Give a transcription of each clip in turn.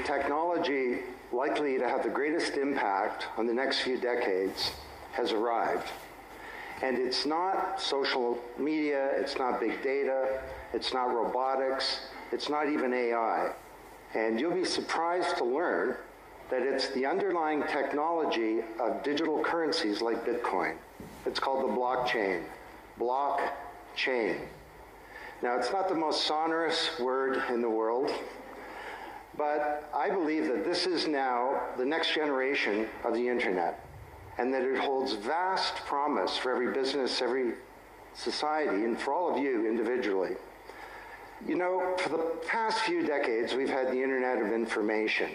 technology likely to have the greatest impact on the next few decades has arrived. And it's not social media, it's not big data, it's not robotics, it's not even AI. And you'll be surprised to learn that it's the underlying technology of digital currencies like Bitcoin. It's called the blockchain. Blockchain. Now, it's not the most sonorous word in the world, but I believe that this is now the next generation of the internet, and that it holds vast promise for every business, every society, and for all of you individually. You know, for the past few decades, we've had the internet of information.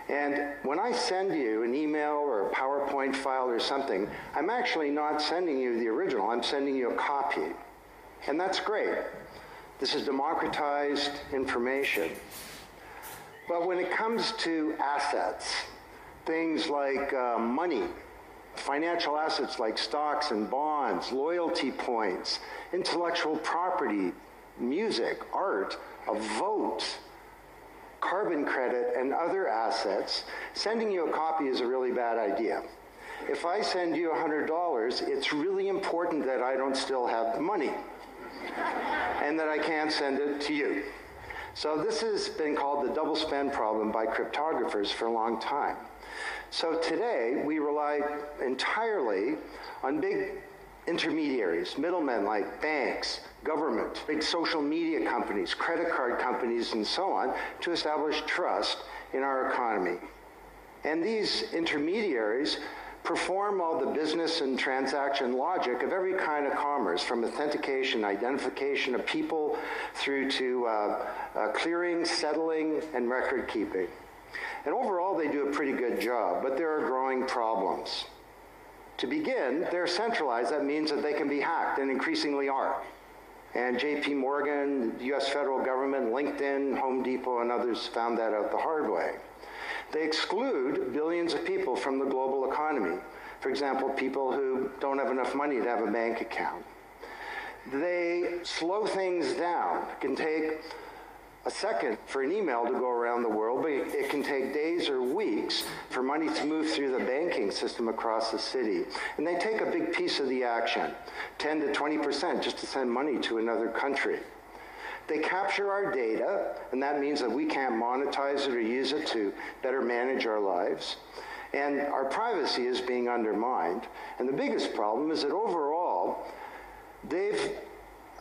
And when I send you an email or a PowerPoint file or something, I'm actually not sending you the original, I'm sending you a copy. And that's great. This is democratized information. But when it comes to assets, things like money, financial assets like stocks and bonds, loyalty points, intellectual property, music, art, a vote, carbon credit, and other assets, sending you a copy is a really bad idea. If I send you $100, it's really important that I don't still have the money and that I can't send it to you. So this has been called the double spend problem by cryptographers for a long time. So today, we rely entirely on big intermediaries, middlemen like banks, government, big social media companies, credit card companies, and so on, to establish trust in our economy. And these intermediaries perform all the business and transaction logic of every kind of commerce, from authentication, identification of people, through to clearing, settling, and record keeping. And overall, they do a pretty good job, but there are growing problems. To begin, they're centralized. That means that they can be hacked, and increasingly are. And JP Morgan, the US federal government, LinkedIn, Home Depot, and others found that out the hard way. They exclude billions of people from the global economy. For example, people who don't have enough money to have a bank account. They slow things down. It can take a second for an email to go around the world, but it can take days or weeks for money to move through the banking system across the city. And they take a big piece of the action, 10 to 20% just to send money to another country. They capture our data, and that means that we can't monetize it or use it to better manage our lives. And our privacy is being undermined. And the biggest problem is that overall, they've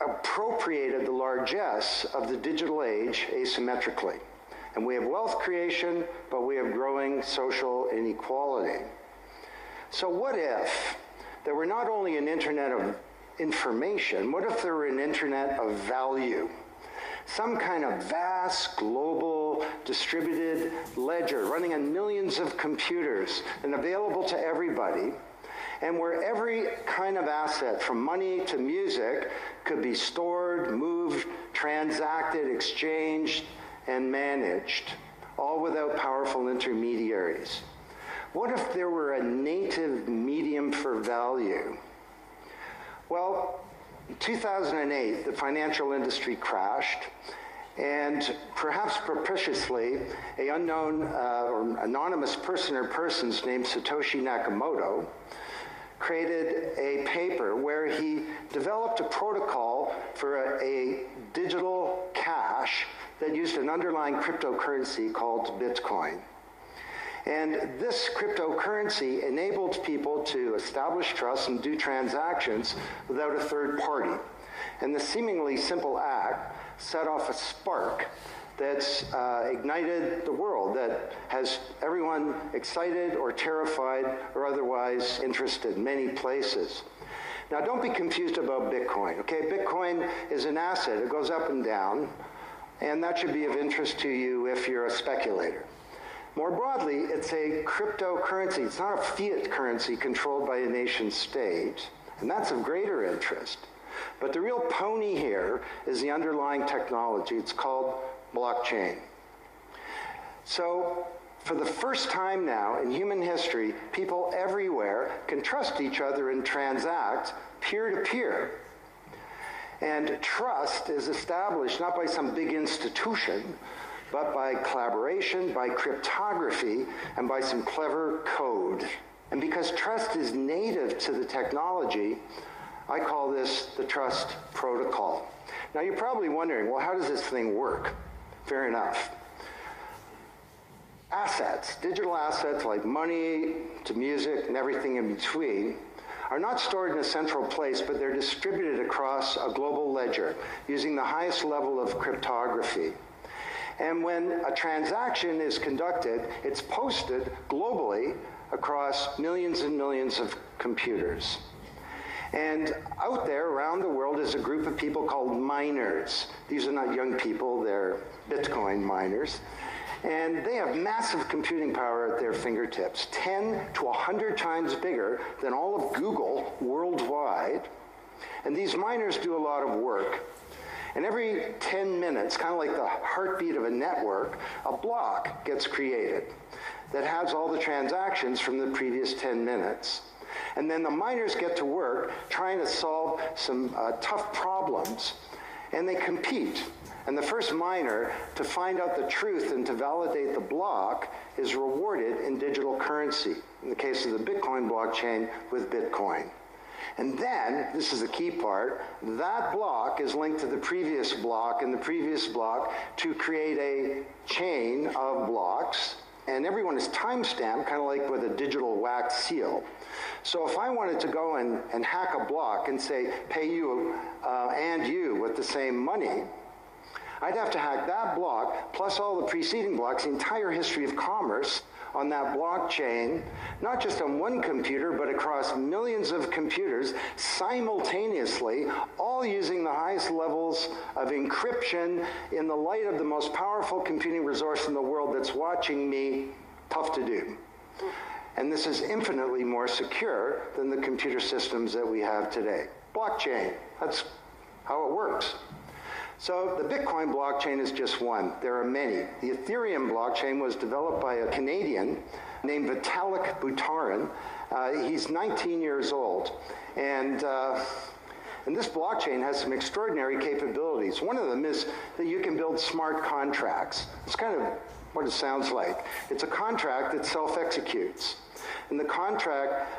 appropriated the largesse of the digital age asymmetrically. And we have wealth creation, but we have growing social inequality. So what if there were not only an internet of information, what if there were an internet of value? Some kind of vast, global, distributed ledger running on millions of computers and available to everybody, and where every kind of asset, from money to music, could be stored, moved, transacted, exchanged, and managed, all without powerful intermediaries. What if there were a native medium for value? Well, in 2008, the financial industry crashed, and perhaps propitiously, an unknown or anonymous person or persons named Satoshi Nakamoto created a paper where he developed a protocol for a digital cash that used an underlying cryptocurrency called Bitcoin. And this cryptocurrency enabled people to establish trust and do transactions without a third party. And the seemingly simple act set off a spark that's ignited the world, that has everyone excited or terrified or otherwise interested in many places. Now, don't be confused about Bitcoin, okay? Bitcoin is an asset. It goes up and down, and that should be of interest to you if you're a speculator. More broadly, it's a cryptocurrency. It's not a fiat currency controlled by a nation state, and that's of greater interest. But the real pony here is the underlying technology. It's called blockchain. So, for the first time now in human history, people everywhere can trust each other and transact peer-to-peer. And trust is established not by some big institution, but by collaboration, by cryptography, and by some clever code. And because trust is native to the technology, I call this the trust protocol. Now you're probably wondering, well, how does this thing work? Fair enough. Assets, digital assets like money to music and everything in between, are not stored in a central place, but they're distributed across a global ledger using the highest level of cryptography. And when a transaction is conducted, it's posted globally across millions and millions of computers. And out there around the world is a group of people called miners. These are not young people, they're Bitcoin miners. And they have massive computing power at their fingertips, 10 to 100 times bigger than all of Google worldwide. And these miners do a lot of work. And every 10 minutes, kind of like the heartbeat of a network, a block gets created that has all the transactions from the previous 10 minutes. And then the miners get to work trying to solve some tough problems, and they compete. And the first miner to find out the truth and to validate the block is rewarded in digital currency, in the case of the Bitcoin blockchain with Bitcoin. And then, this is the key part, that block is linked to the previous block and the previous block to create a chain of blocks. And everyone is timestamped, kind of like with a digital wax seal. So if I wanted to go and hack a block and say, pay you and you with the same money, I'd have to hack that block, plus all the preceding blocks, the entire history of commerce on that blockchain, not just on one computer, but across millions of computers simultaneously, all using the highest levels of encryption in the light of the most powerful computing resource in the world that's watching me. Tough to do. And this is infinitely more secure than the computer systems that we have today. Blockchain, that's how it works. So the Bitcoin blockchain is just one. There are many. The Ethereum blockchain was developed by a Canadian named Vitalik Buterin. He's 19 years old. And this blockchain has some extraordinary capabilities. One of them is that you can build smart contracts. It's kind of what it sounds like. It's a contract that self-executes. And the contract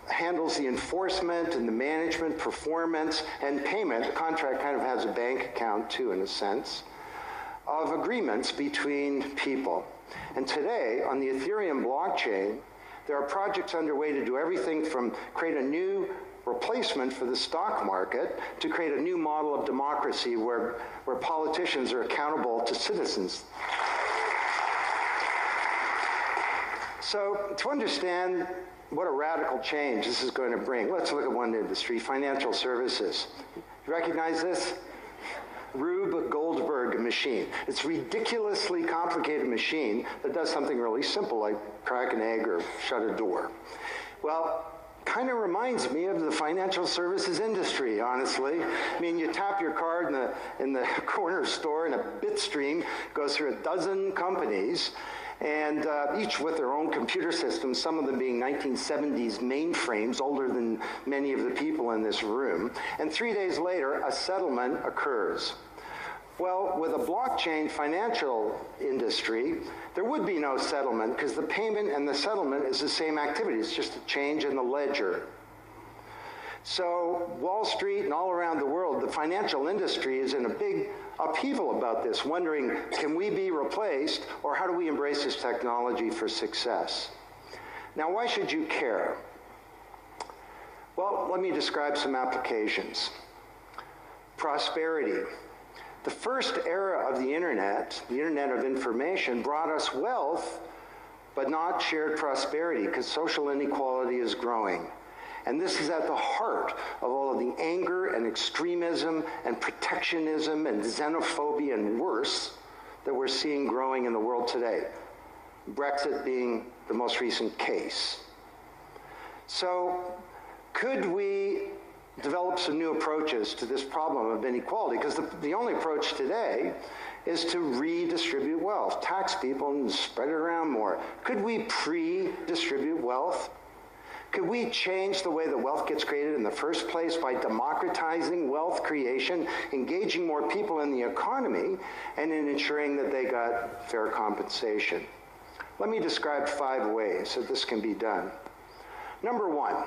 handles the enforcement and the management, performance, and payment. The contract kind of has a bank account too, in a sense, of agreements between people. And today, on the Ethereum blockchain, there are projects underway to do everything from create a new replacement for the stock market to create a new model of democracy where politicians are accountable to citizens. So to understand what a radical change this is going to bring, let's look at one industry, financial services. You recognize this? Rube Goldberg machine. It's a ridiculously complicated machine that does something really simple, like crack an egg or shut a door. Well, kind of reminds me of the financial services industry, honestly. I mean, you tap your card in the corner store and a bit stream goes through a dozen companies, and each with their own computer systems, some of them being 1970s mainframes, older than many of the people in this room. And 3 days later, a settlement occurs. Well, with a blockchain financial industry, there would be no settlement because the payment and the settlement is the same activity. It's just a change in the ledger. So Wall Street and all around the world, the financial industry is in a big upheaval about this, wondering, can we be replaced, or how do we embrace this technology for success? Now, why should you care? Well, let me describe some applications. Prosperity. The first era of the Internet of information, brought us wealth, but not shared prosperity, because social inequality is growing. And this is at the heart of all of the anger and extremism and protectionism and xenophobia and worse that we're seeing growing in the world today. Brexit being the most recent case. So could we develop some new approaches to this problem of inequality? Because the only approach today is to redistribute wealth, tax people and spread it around more. Could we pre-distribute wealth? Could we change the way that wealth gets created in the first place by democratizing wealth creation, engaging more people in the economy, and in ensuring that they got fair compensation? Let me describe 5 ways that this can be done. Number 1,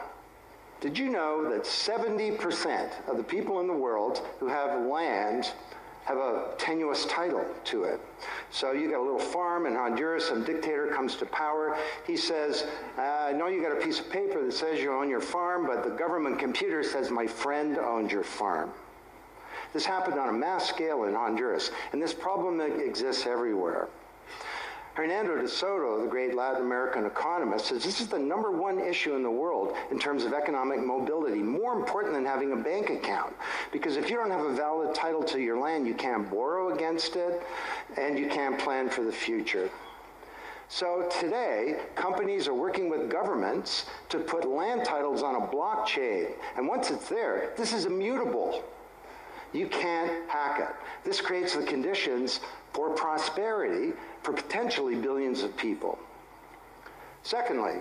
did you know that 70% of the people in the world who have land have a tenuous title to it? So you got a little farm in Honduras, some dictator comes to power. He says, I know you got a piece of paper that says you own your farm, but the government computer says my friend owns your farm. This happened on a mass scale in Honduras, and this problem exists everywhere. Hernando de Soto, the great Latin American economist, says this is the #1 issue in the world in terms of economic mobility, more important than having a bank account. Because if you don't have a valid title to your land, you can't borrow against it, and you can't plan for the future. So today, companies are working with governments to put land titles on a blockchain. And once it's there, this is immutable. You can't hack it. This creates the conditions for prosperity for potentially billions of people. Secondly,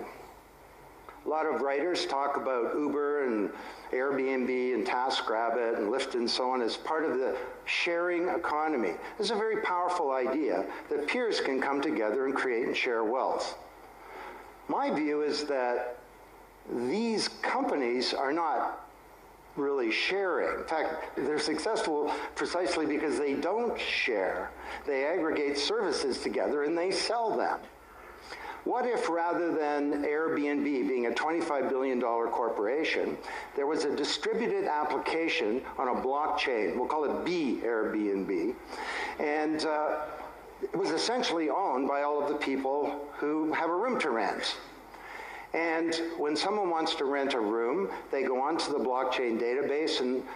a lot of writers talk about Uber and Airbnb and TaskRabbit and Lyft and so on as part of the sharing economy. This is a very powerful idea that peers can come together and create and share wealth. My view is that these companies are not really sharing. In fact, they're successful precisely because they don't share. They aggregate services together and they sell them. What if rather than Airbnb being a $25 billion corporation, there was a distributed application on a blockchain, we'll call it B Airbnb, and it was essentially owned by all of the people who have a room to rent. And when someone wants to rent a room, they go onto the blockchain database and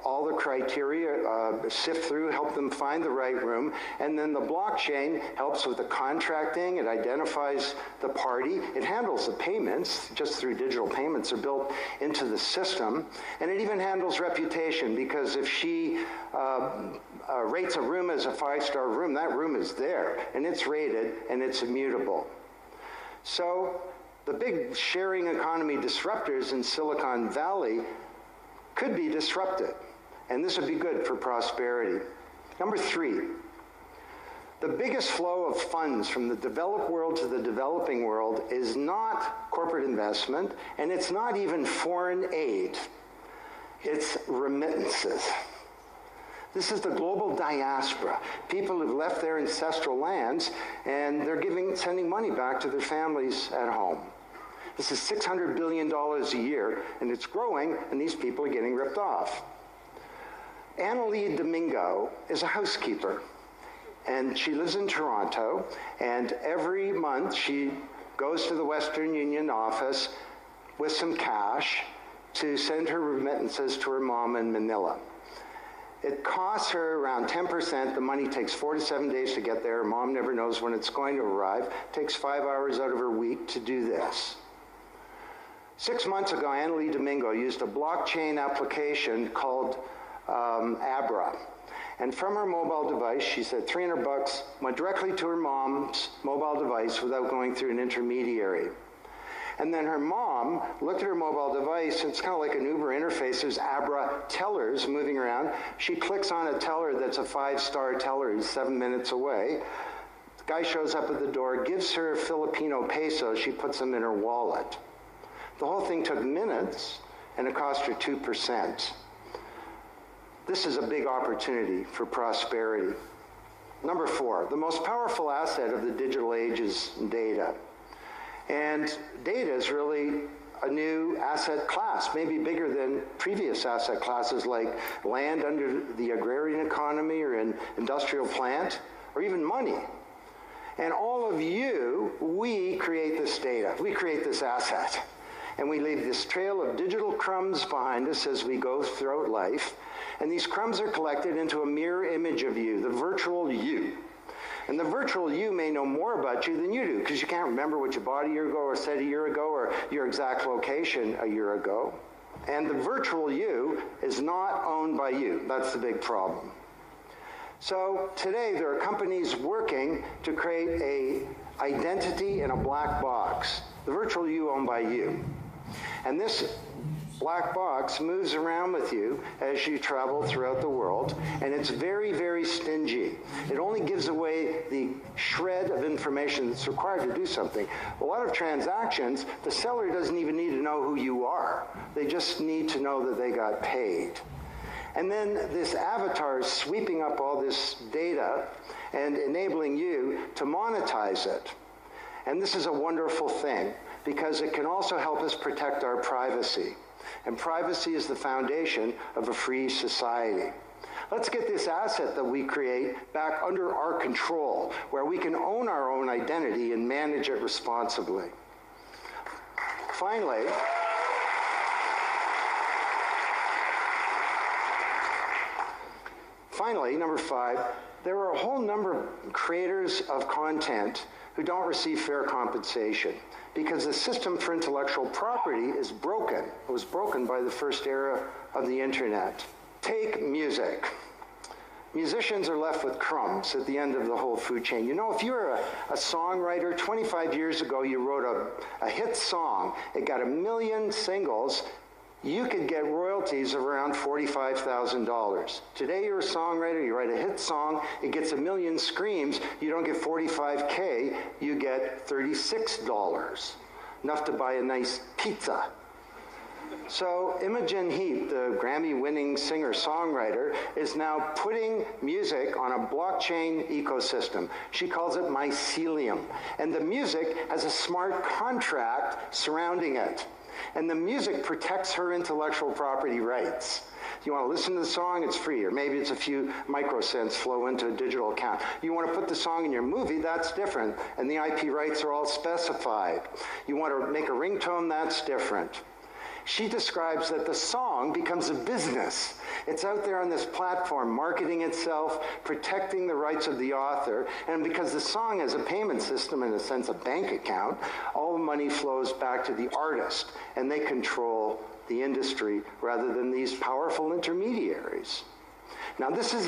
all the criteria sift through, help them find the right room, and then the blockchain helps with the contracting, it identifies the party, it handles the payments, just through digital payments are built into the system, and it even handles reputation, because if she rates a room as a 5-star room, that room is there, and it's rated, and it's immutable. So the big sharing economy disruptors in Silicon Valley could be disrupted, and this would be good for prosperity. Number 3, the biggest flow of funds from the developed world to the developing world is not corporate investment, and it's not even foreign aid. It's remittances. This is the global diaspora, people who've left their ancestral lands, and they're sending money back to their families at home. This is $600 billion a year, and it's growing, and these people are getting ripped off. Annalie Domingo is a housekeeper, and she lives in Toronto, and every month she goes to the Western Union office with some cash to send her remittances to her mom in Manila. It costs her around 10%. The money takes 4 to 7 days to get there. Mom never knows when it's going to arrive. It takes 5 hours out of her week to do this. 6 months ago, Annalie Domingo used a blockchain application called Abra. And from her mobile device, she said $300 went directly to her mom's mobile device without going through an intermediary. And then her mom looked at her mobile device, and it's kind of like an Uber interface. There's Abra tellers moving around. She clicks on a teller that's a 5-star teller. He's 7 minutes away. The guy shows up at the door, gives her Filipino pesos. She puts them in her wallet. The whole thing took minutes, and it cost her 2%. This is a big opportunity for prosperity. Number 4, the most powerful asset of the digital age is data. And data is really a new asset class, maybe bigger than previous asset classes like land under the agrarian economy or an industrial plant, or even money. And all of you, we create this data. We create this asset. And we leave this trail of digital crumbs behind us as we go throughout life. And these crumbs are collected into a mirror image of you, the virtual you. And the virtual you may know more about you than you do, because you can't remember what you bought a year ago or said a year ago or your exact location a year ago. And the virtual you is not owned by you. That's the big problem. So today there are companies working to create an identity in a black box. The virtual you owned by you. And this black box moves around with you as you travel throughout the world, and it's very, very stingy. It only gives away the shred of information that's required to do something. A lot of transactions, the seller doesn't even need to know who you are. They just need to know that they got paid. And then this avatar is sweeping up all this data and enabling you to monetize it. And this is a wonderful thing because it can also help us protect our privacy. And privacy is the foundation of a free society. Let's get this asset that we create back under our control, where we can own our own identity and manage it responsibly. Finally, number 5, there are a whole number of creators of content who don't receive fair compensation because the system for intellectual property is broken. It was broken by the first era of the internet. Take music. Musicians are left with crumbs at the end of the whole food chain. You know, if you're a songwriter, 25 years ago you wrote a hit song, it got 1 million singles, you could get royalties of around $45,000. Today you're a songwriter, you write a hit song, it gets 1 million screams, you don't get $45K, you get $36, enough to buy a nice pizza. So Imogen Heap, the Grammy-winning singer-songwriter, is now putting music on a blockchain ecosystem. She calls it mycelium. And the music has a smart contract surrounding it. And the music protects her intellectual property rights. You want to listen to the song, it's free, or maybe it's a few microcents flow into a digital account. You want to put the song in your movie, that's different, and the IP rights are all specified. You want to make a ringtone, that's different. She describes that the song becomes a business. It's out there on this platform, marketing itself, protecting the rights of the author, and because the song has a payment system, in a sense, a bank account, all the money flows back to the artist, and they control the industry rather than these powerful intermediaries. Now, this is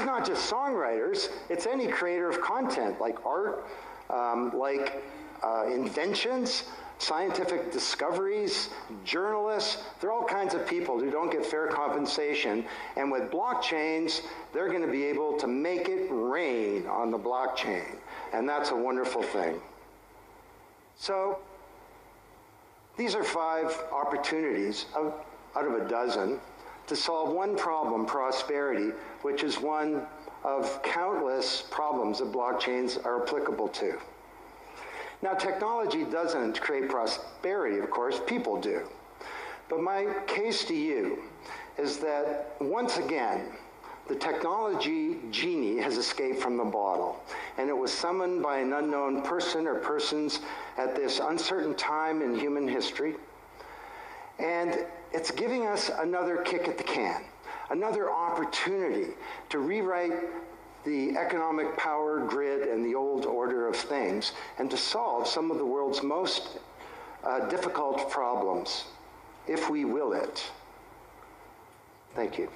not just songwriters, it's any creator of content, like art, inventions, scientific discoveries, journalists. There are all kinds of people who don't get fair compensation. And with blockchains, they're going to be able to make it rain on the blockchain. And that's a wonderful thing. So these are 5 opportunities out of a dozen to solve one problem, prosperity, which is one of countless problems that blockchains are applicable to. Now, technology doesn't create prosperity, of course, people do. But my case to you is that, once again, the technology genie has escaped from the bottle, and it was summoned by an unknown person or persons at this uncertain time in human history, and it's giving us another kick at the can, another opportunity to rewrite the economic power grid and the old order of things, and to solve some of the world's most difficult problems, if we will it. Thank you.